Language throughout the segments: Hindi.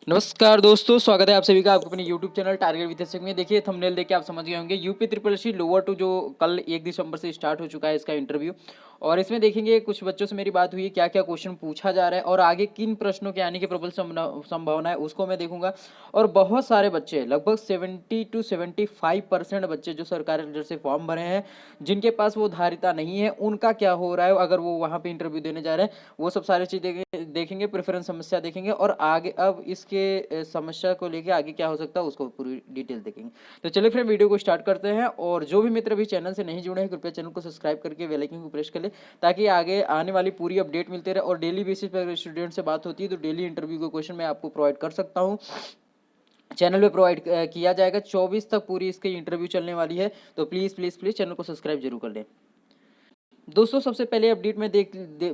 नमस्कार दोस्तों, स्वागत है आप सभी का आपके अपने यूट्यूब चैनल टारगेट विद शिक्षक में। देखिए थंबनेल देख के आप समझ गए होंगे UP triple C lower two जो कल 1 दिसंबर से स्टार्ट हो चुका है इसका इंटरव्यू। और इसमें देखेंगे कुछ बच्चों से मेरी बात हुई, क्या क्या क्वेश्चन पूछा जा रहा है और आगे किन प्रश्नों के आने की प्रबल संभावना है उसको मैं देखूंगा। और बहुत सारे बच्चे, लगभग 70 to 75% बच्चे जो सरकारी अंडर से फॉर्म भरे हैं, जिनके पास वो धारिता नहीं है, उनका क्या हो रहा है अगर वो वहाँ पे इंटरव्यू देने जा रहे हैं, वो सब सारी चीज़ें देखेंगे। प्रेफरेंस समस्या देखेंगे और आगे अब इसके समस्या को लेके आगे क्या हो सकता है उसको पूरी डिटेल देखेंगे। तो चलिए फिर वीडियो को स्टार्ट करते हैं। और जो भी मित्र अभी चैनल से नहीं जुड़े हैं, कृपया चैनल को सब्सक्राइब करके बेल आइकन को प्रेस कर ले, ताकि आगे आने वाली पूरी अपडेट मिलते रहे। और डेली बेसिस पर स्टूडेंट से बात होती है तो डेली इंटरव्यू के क्वेश्चन मैं आपको प्रोवाइड कर सकता हूँ, चैनल पे प्रोवाइड किया जाएगा। 24 तक पूरी इसकी इंटरव्यू चलने वाली है, तो प्लीज़ प्लीज़ प्लीज़ चैनल को सब्सक्राइब जरूर कर लें। दोस्तों सबसे पहले अपडेट मैं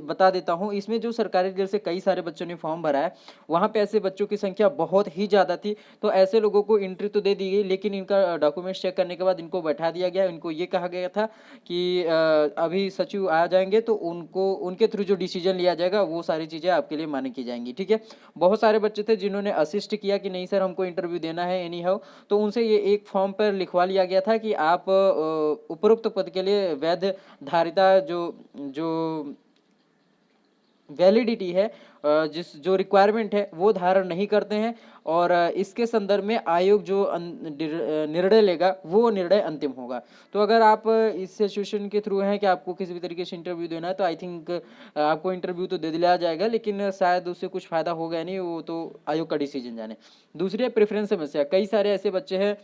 बता देता हूं, इसमें जो सरकारी जेल से कई सारे बच्चों ने फॉर्म भरा है, वहां पे ऐसे बच्चों की संख्या बहुत ही ज़्यादा थी। तो ऐसे लोगों को एंट्री तो दे दी गई, लेकिन इनका डॉक्यूमेंट्स चेक करने के बाद इनको बैठा दिया गया। इनको ये कहा गया था कि अभी सचिव आ जाएंगे तो उनको उनके थ्रू जो डिसीजन लिया जाएगा वो सारी चीज़ें आपके लिए मानी की जाएंगी। ठीक है, बहुत सारे बच्चे थे जिन्होंने असिस्ट किया कि नहीं सर हमको इंटरव्यू देना है एनी हाउ, तो उनसे ये एक फॉर्म पर लिखवा लिया गया था कि आप उपरोक्त पद के लिए वैध धारिता जो जो वैलिडिटी है, जिस जो रिक्वायरमेंट है वो धारण नहीं करते हैं। और इसके संदर्भ में आयोग जो निर्णय लेगा वो निर्णय अंतिम होगा। तो अगर आप इस सिचुएशन के थ्रू हैं कि आपको किसी भी तरीके से इंटरव्यू देना है, तो आई थिंक आपको इंटरव्यू तो दे दिया जाएगा, लेकिन शायद उससे कुछ फायदा होगा नहीं, वो तो आयोग का डिसीजन जाने। दूसरी है प्रेफरेंस समस्या। कई सारे ऐसे बच्चे हैं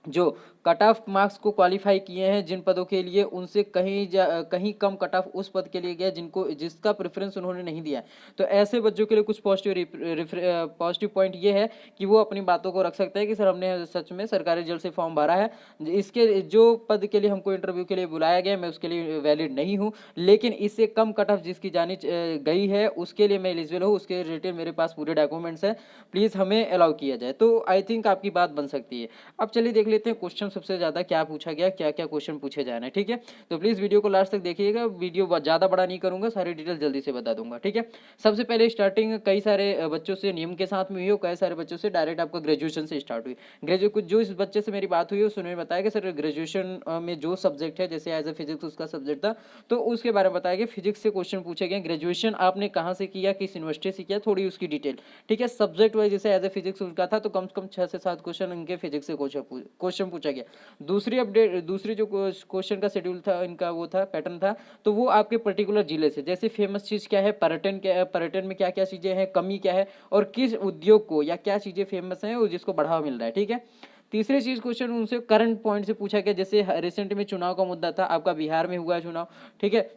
जो कट ऑफ मार्क्स को क्वालिफाई किए हैं जिन पदों के लिए, उनसे कहीं कम कट ऑफ उस पद के लिए गया जिसका प्रेफरेंस उन्होंने नहीं दिया। तो ऐसे बच्चों के लिए कुछ पॉजिटिव पॉइंट ये है कि वो अपनी बातों को रख सकते हैं कि सर हमने सच में सरकारी जेल से फॉर्म भरा है, इसके जो पद के लिए हमको इंटरव्यू के लिए बुलाया गया मैं उसके लिए वैलिड नहीं हूँ, लेकिन इससे कम कट ऑफ जिसकी जानी गई है उसके लिए मैं एलिजिबल हूँ, उसके रिलेटेड मेरे पास पूरे डॉक्यूमेंट्स हैं, प्लीज़ हमें अलाउ किया जाए। तो आई थिंक आपकी बात बन सकती है। अब चलिए देख लेते हैं क्वेश्चन सबसे ज़्यादा क्या पूछा गया, क्या क्या क्वेश्चन पूछे जा रहे हैं। ठीक है, तो प्लीज़ वीडियो को लास्ट तक देखिएगा। वीडियो ज़्यादा बड़ा नहीं करूँगा, सारी डिटेल जल्दी से बता दूंगा। ठीक है, सबसे पहले स्टार्टिंग कई सारे बच्चों से नियम के साथ में हुई और कई सारे बच्चों से डायरेक्ट आपका ग्रेजुएशन से स्टार्ट हुई। कुछ जो इस बच्चे से मेरी बात हुई उसने बताया कि सर ग्रेजुएशन में जो सब्जेक्ट है, जैसे एज ए फिजिक्स उसका सब्जेक्ट था, तो उसके बारे में बताया कि फिजिक्स से क्वेश्चन पूछे गए, ग्रेजुएशन आपने कहाँ से किया, किस यूनिवर्सिटी से किया, थोड़ी उसकी डिटेल। ठीक है, सब्जेक्ट वाइज जैसे एज ए फिजिक्स उनका था तो कम से कम 6 से 7 क्वेश्चन इनके फिजिक्स से क्वेश्चन पूछा गया। दूसरी जो क्वेश्चन का शेड्यूल था इनका, वो था पैटर्न था, तो वो आपके पर्टिकुलर जिले से, जैसे फेमस चीज़ क्या है, पर्यटन क्या है, पर्यटन में क्या क्या चीज़ें हैं, कमी क्या है, और किस उद्योग को या क्या चीज़ें फेमस हैं और जिसको बढ़ावा मिल रहा है। ठीक है, तीसरी चीज़ क्वेश्चन उनसे करंट पॉइंट से पूछा गया, जैसे रिसेंट में चुनाव का मुद्दा था, आपका बिहार में हुआ है चुनाव। ठीक है,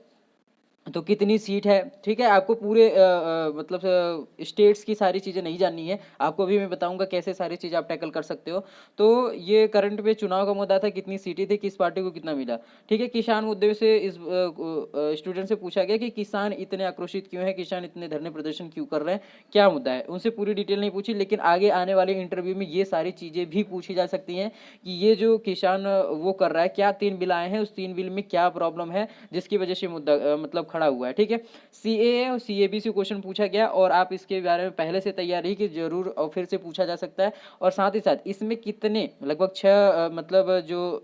तो कितनी सीट है। ठीक है, आपको पूरे मतलब स्टेट्स की सारी चीज़ें नहीं जाननी है, आपको अभी मैं बताऊंगा कैसे सारी चीज़ आप टैकल कर सकते हो। तो ये करंट में चुनाव का मुद्दा था, कितनी सीटें थी, किस पार्टी को कितना मिला। ठीक है, किसान मुद्दे से इस स्टूडेंट से पूछा गया कि किसान इतने आक्रोशित क्यों है, किसान इतने धरने प्रदर्शन क्यों कर रहे हैं, क्या मुद्दा है। उनसे पूरी डिटेल नहीं पूछी, लेकिन आगे आने वाले इंटरव्यू में ये सारी चीज़ें भी पूछी जा सकती हैं कि ये जो किसान वो कर रहा है, क्या 3 बिल आए हैं, उस 3 बिल में क्या प्रॉब्लम है जिसकी वजह से मुद्दा मतलब खड़ा हुआ है। ठीक है, सीएए और सीएबी से क्वेश्चन पूछा गया और आप इसके बारे में पहले से तैयार रही कि जरूर और फिर से पूछा जा सकता है। और साथ ही साथ इसमें कितने, लगभग 6 मतलब जो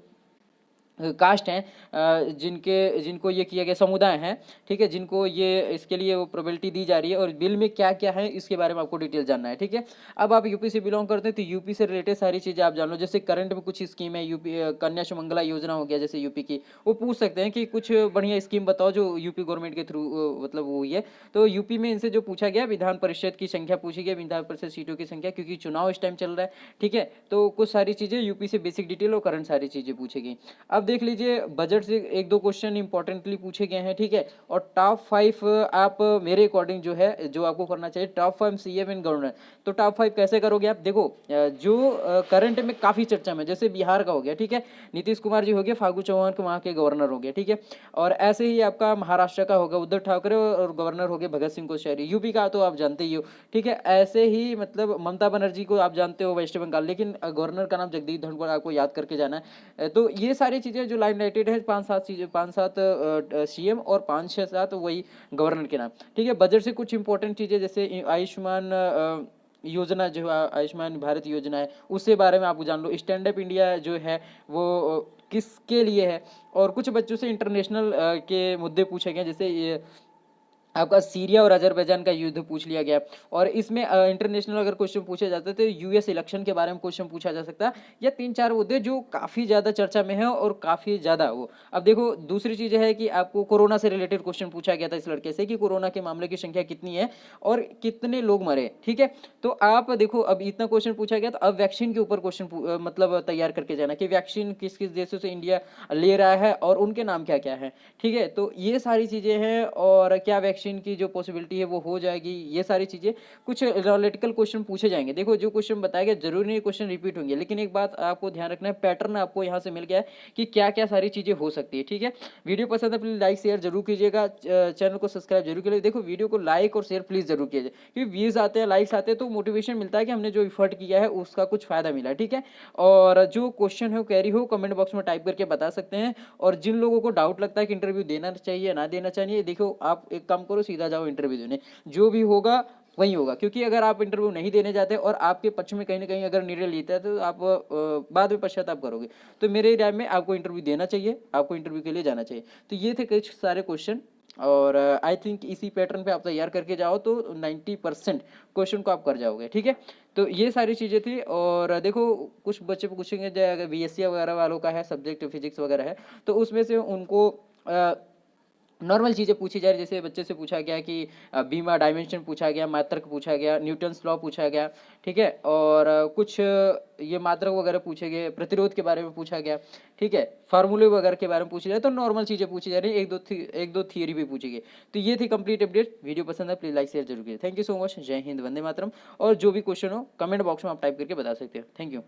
कास्ट हैं, जिनको ये किया गया, समुदाय हैं, ठीक है, जिनको ये इसके लिए वो प्रोबेबिलिटी दी जा रही है, और बिल में क्या क्या है इसके बारे में आपको डिटेल जानना है। ठीक है, अब आप यूपी से बिलोंग करते हैं तो यूपी से रिलेटेड सारी चीज़ें आप जान लो। जैसे करंट में कुछ स्कीम है, यूपी कन्या सुमंगला योजना हो गया जैसे यूपी की, वो पूछ सकते हैं कि कुछ बढ़िया स्कीम बताओ जो यूपी गवर्नमेंट के थ्रू मतलब वो हुई है। तो यूपी में इनसे जो पूछा गया, विधान परिषद की संख्या पूछी गई, विधान परिषद सीटों की संख्या, क्योंकि चुनाव इस टाइम चल रहा है। ठीक है, तो कुछ सारी चीज़ें यूपी से बेसिक डिटेल और करंट सारी चीज़ें पूछी गई। अब देख लीजिए बजट से 1-2 क्वेश्चन इंपॉर्टेंटली पूछे गए हैं। ठीक है, और टॉप 5 आप मेरे अकॉर्डिंग जो है जो आपको करना चाहिए, टॉप 5 सीएम एंड गवर्नर। तो टॉप 5 कैसे करोगे आप, देखो जो करंट में काफ़ी चर्चा में, जैसे बिहार का हो गया, ठीक है, नीतीश कुमार जी हो गया, फागू चौहान के वहाँ के गवर्नर हो गया। ठीक है, और ऐसे ही आपका महाराष्ट्र का होगा उद्धव ठाकरे, और गवर्नर हो गए भगत सिंह कोश्यारी। यूपी का तो आप जानते ही हो। ठीक है, ऐसे ही मतलब ममता बनर्जी को आप जानते हो, वेस्ट बंगाल, लेकिन गवर्नर का नाम जगदीप धनखड़, आपको याद करके जाना है। तो ये सारी चीज़ें जो लाइन लाइटेड है, 5-7 चीज़ें, 5-7 सीएम और 5-6-7 वही गवर्नर के नाम। ठीक है, बजट से कुछ इंपॉर्टेंट चीज़ें जैसे आयुष्मान योजना जो आयुष्मान भारत योजना है उसके बारे में आप जान लो। स्टैंड अप इंडिया जो है वो किसके लिए है। और कुछ बच्चों से इंटरनेशनल के मुद्दे पूछे गए, जैसे ये आपका सीरिया और अजरबैजान का युद्ध पूछ लिया गया। और इसमें इंटरनेशनल अगर क्वेश्चन पूछे जाते तो यूएस इलेक्शन के बारे में क्वेश्चन पूछा जा सकता है। या तीन चार मुद्दे जो काफ़ी ज़्यादा चर्चा में है और काफ़ी ज़्यादा वो। अब देखो दूसरी चीज़ है कि आपको कोरोना से रिलेटेड क्वेश्चन पूछा गया था इस लड़के से कि कोरोना के मामले की संख्या कितनी है और कितने लोग मरे, ठीक है। तो आप देखो अब इतना क्वेश्चन पूछा गया, तो अब वैक्सीन के ऊपर क्वेश्चन मतलब तैयार करके जाना कि वैक्सीन किस किस देशों से इंडिया ले रहा है और उनके नाम क्या क्या है, ठीक है। तो ये सारी चीज़ें हैं, और क्या वैक्सीन की जो पॉसिबिलिटी है वो हो जाएगी, ये सारी चीज़ें कुछ एनालिटिकल क्वेश्चन पूछे जाएंगे। देखो जो क्वेश्चन बताया गया जरूरी नहीं क्वेश्चन रिपीट होंगे, लेकिन एक बात आपको ध्यान रखना है, पैटर्न आपको यहाँ से मिल गया है कि क्या क्या सारी चीज़ें हो सकती है, ठीक है। वीडियो पसंद है प्लीज़ लाइक शेयर जरूर कीजिएगा, चैनल को सब्सक्राइब जरूर कीजिएगा। देखो वीडियो को लाइक और शेयर प्लीज़ जरूर कीजिए, क्योंकि व्यूज़ आते हैं, लाइक्स आते हैं तो मोटिवेशन मिलता है कि हमने जो इफर्ट किया है उसका कुछ फायदा मिला है, ठीक है। और जो क्वेश्चन हो कैरी हो कमेंट बॉक्स में टाइप करके बता सकते हैं। और जिन लोगों को डाउट लगता है कि इंटरव्यू देना चाहिए ना देना चाहिए, देखो आप एक काम करो, सीधा जाओ इंटरव्यू देने, जो भी होगा वही होगा। क्योंकि अगर आप इंटरव्यू नहीं देने जाते और आपके पक्ष में कहीं ना कहीं अगर निर्णय लेता है तो आप बाद में पश्चाताप करोगे। तो मेरे राय में आपको इंटरव्यू देना चाहिए, आपको इंटरव्यू के लिए जाना चाहिए। तो ये थे कुछ सारे क्वेश्चन, और आई थिंक इसी पैटर्न पे आप तैयार करके जाओ तो 90% क्वेश्चन को आप कर जाओगे, ठीक है। तो ये सारी चीज़ें थी। और देखो कुछ बच्चे पूछेंगे जो अगर बीएससी वगैरह वालों का है सब्जेक्ट फिजिक्स वगैरह है, तो उसमें से उनको नॉर्मल चीज़ें पूछी जा रही, जैसे बच्चे से पूछा गया कि बीमा डायमेंशन पूछा गया, मात्रक पूछा गया, न्यूटन्स लॉ पूछा गया, ठीक है। और कुछ ये मात्रक वगैरह पूछे गए, प्रतिरोध के बारे में पूछा गया, ठीक है, फार्मूले वगैरह के बारे में पूछे जाए, तो नॉर्मल चीज़ें पूछी जा रही, एक दो थियरी भी पूछी गई। तो ये थी कंप्लीट अपडेट। वीडियो पसंद है प्लीज़ लाइक शेयर जरूर कीजिए। Thank you so much. जय हिंद, वंदे मातरम। और जो भी क्वेश्चन हो कमेंट बॉक्स में आप टाइप करके बता सकते हो। Thank you.